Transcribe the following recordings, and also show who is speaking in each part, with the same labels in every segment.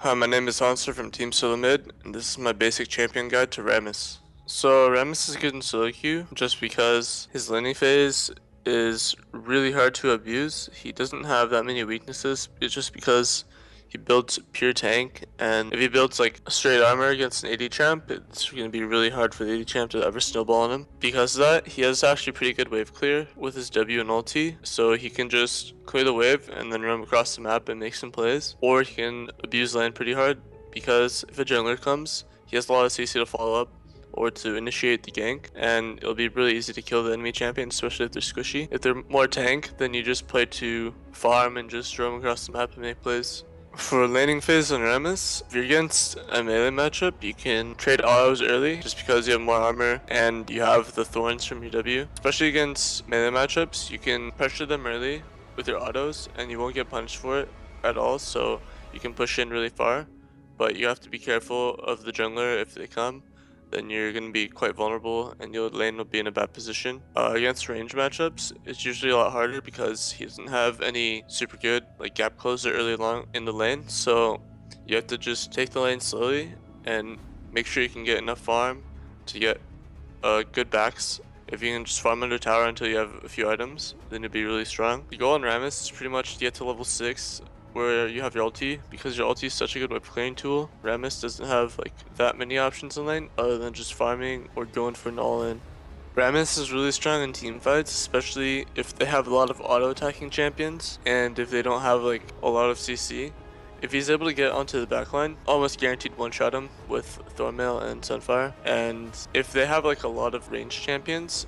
Speaker 1: Hi, my name is Hauntzer from Team Solo Mid, and this is my basic champion guide to Rammus. So Rammus is good in solo queue just because his laning phase is really hard to abuse. He doesn't have that many weaknesses. It's just because he builds pure tank, and if he builds like a straight armor against an AD champ, it's going to be really hard for the AD champ to ever snowball on him. Because of that, he has actually pretty good wave clear with his W and ulti, so he can just clear the wave and then run across the map and make some plays, or he can abuse lane pretty hard because if a jungler comes, he has a lot of CC to follow up or to initiate the gank, and it'll be really easy to kill the enemy champion, especially if they're squishy. If they're more tank, then you just play to farm and just roam across the map and make plays. For laning phase on Rammus, if you're against a melee matchup, you can trade autos early just because you have more armor and you have the thorns from your W. Especially against melee matchups, you can pressure them early with your autos and you won't get punished for it at all, so you can push in really far. But you have to be careful of the jungler if they come. Then you're going to be quite vulnerable and your lane will be in a bad position. Against range matchups, it's usually a lot harder because he doesn't have any super good like gap closer early along in the lane. So you have to just take the lane slowly and make sure you can get enough farm to get good backs. If you can just farm under tower until you have a few items, then you'll be really strong. The goal on Rammus is pretty much to get to level 6 where you have your ulti, because your ulti is such a good wave clearing tool. Rammus doesn't have like that many options in lane other than just farming or going for an all-in. Rammus is really strong in team fights, especially if they have a lot of auto attacking champions and if they don't have like a lot of CC. If he's able to get onto the backline, almost guaranteed one-shot him with Thornmail and Sunfire. And if they have like a lot of ranged champions,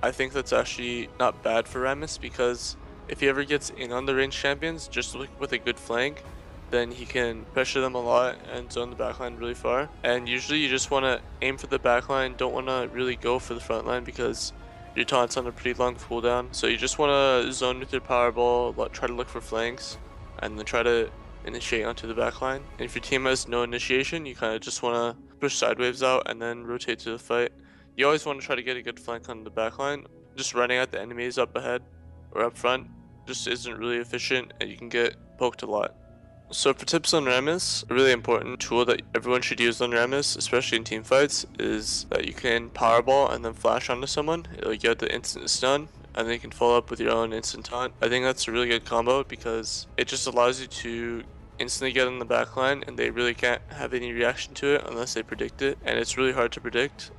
Speaker 1: I think that's actually not bad for Rammus, because if he ever gets in on the ranged champions, just with a good flank, then he can pressure them a lot and zone the backline really far. And usually you just want to aim for the backline, don't want to really go for the front line because your taunt's on a pretty long cooldown. So you just want to zone with your powerball, try to look for flanks, and then try to initiate onto the backline. And if your team has no initiation, you kind of just want to push side waves out and then rotate to the fight. You always want to try to get a good flank on the backline. Just running at the enemies up ahead or up front just isn't really efficient and you can get poked a lot. So for tips on Rammus, a really important tool that everyone should use on Rammus, especially in team fights, is that you can powerball and then flash onto someone. It'll get the instant stun and then you can follow up with your own instant taunt. I think that's a really good combo because it just allows you to instantly get on the backline and they really can't have any reaction to it unless they predict it, and it's really hard to predict.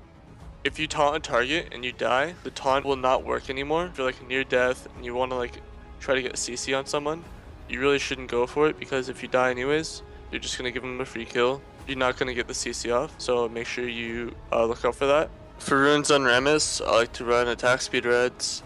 Speaker 1: If you taunt a target and you die, the taunt will not work anymore. If you're like near death and you want to like try to get CC on someone, you really shouldn't go for it, because if you die anyways, you're just going to give them a free kill. You're not going to get the CC off, so make sure you look out for that. For runes on Rammus, I like to run attack speed reds,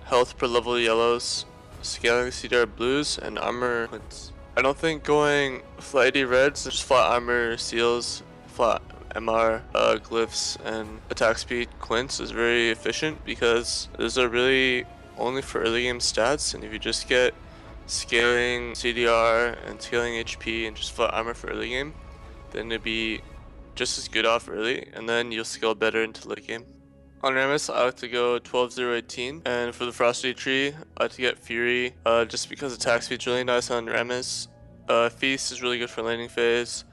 Speaker 1: health per level yellows, scaling CDR blues, and armor quints. I don't think going flat AD reds, just flat armor seals, flat MR, glyphs, and attack speed quints is very efficient, because those are really only for early game stats, and if you just get scaling CDR and scaling HP and just flat armor for early game, then it'd be just as good off early, and then you'll scale better into late game. On Rammus, I like to go 12-0-18, and for the Frosty Tree, I like to get Fury, just because attack speed's really nice on Rammus. Feast is really good for laning phase.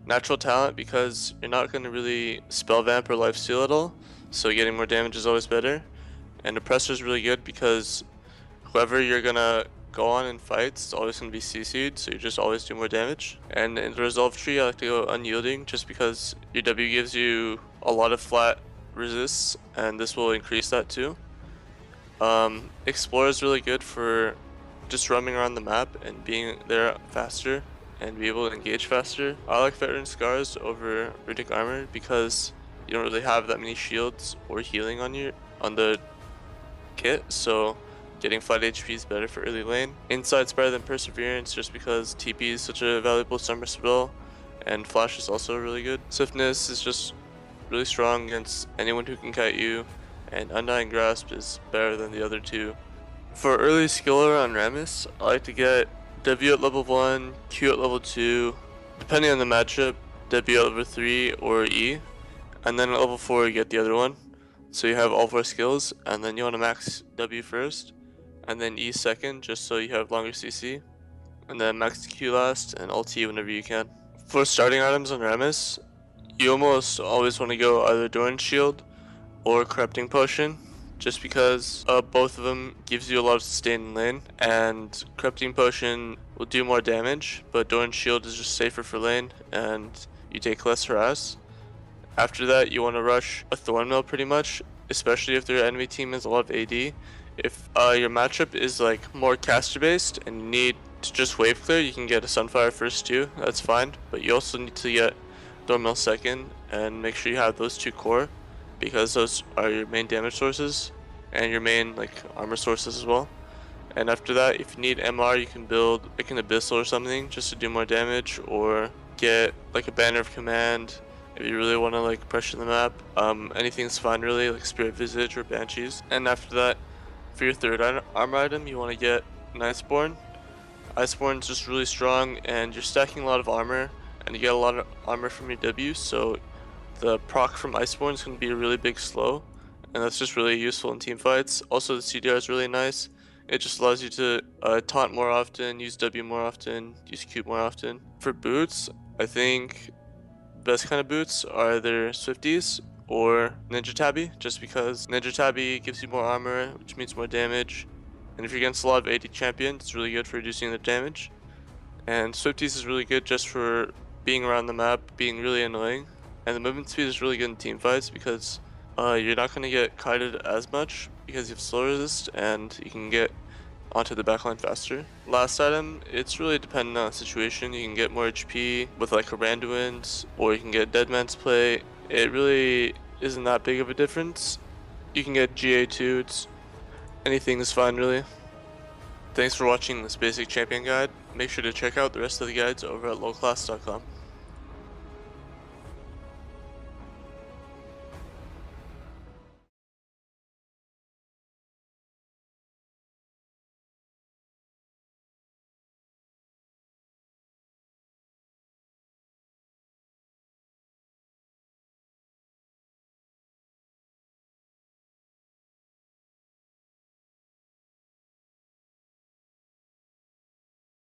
Speaker 1: Natural Talent, because you're not going to really spell vamp or lifesteal at all, so getting more damage is always better. And Oppressor is really good because whoever you're going to go on in fights is always going to be CC'd, so you just always do more damage. And in the Resolve Tree, I like to go Unyielding, just because your W gives you a lot of flat resists, and this will increase that too. Explore is really good for just roaming around the map and being there faster and be able to engage faster. I like Veteran Scars over Runic Armor because you don't really have that many shields or healing on the kit, so getting flat HP is better for early lane. Insight's better than Perseverance just because TP is such a valuable summer spell, and Flash is also really good. Swiftness is just really strong against anyone who can kite you, and Undying Grasp is better than the other two. For early skiller on Rammus, I like to get W at level 1, Q at level 2, depending on the matchup, W at level 3 or E, and then at level 4 you get the other one. So you have all 4 skills, and then you want to max W first, and then E second, just so you have longer CC, and then max Q last, and ult whenever you can. For starting items on Rammus, you almost always want to go either Doran's Shield or Corrupting Potion, just because both of them gives you a lot of sustain in lane, and Corrupting Potion will do more damage, but Doran's Shield is just safer for lane, and you take less harass. After that, you want to rush a Thornmail pretty much, especially if their enemy team has a lot of AD. If your matchup is like more caster based and you need to just wave clear, you can get a Sunfire first too, that's fine, but you also need to get Thornmail second and make sure you have those two core, because those are your main damage sources and your main like armor sources as well. And after that, if you need MR, you can build like an Abyssal or something just to do more damage, or get like a Banner of Command if you really want to like pressure the map. Anything's fine really, like Spirit Visage or Banshees. And after that, for your third armor item, you want to get an Iceborne. Iceborne's just really strong, and you're stacking a lot of armor, and you get a lot of armor from your W, so the proc from Iceborne is going to be a really big slow, and that's just really useful in team fights. Also, the CDR is really nice. It just allows you to taunt more often, use W more often, use Q more often. For boots, I think the best kind of boots are either Swifties or Ninja Tabby, just because Ninja Tabby gives you more armor, which means more damage, and if you're against a lot of AD champions, it's really good for reducing the damage. And Swifties is really good just for being around the map, being really annoying, and the movement speed is really good in team fights because you're not going to get kited as much because you have slow resist and you can get onto the backline faster. Last item, it's really dependent on the situation. You can get more HP with like a Randuin's, or you can get Dead Man's Play. It really isn't that big of a difference. You can get GA too, anything is fine really. Thanks for watching this basic champion guide. Make sure to check out the rest of the guides over at lowclass.com.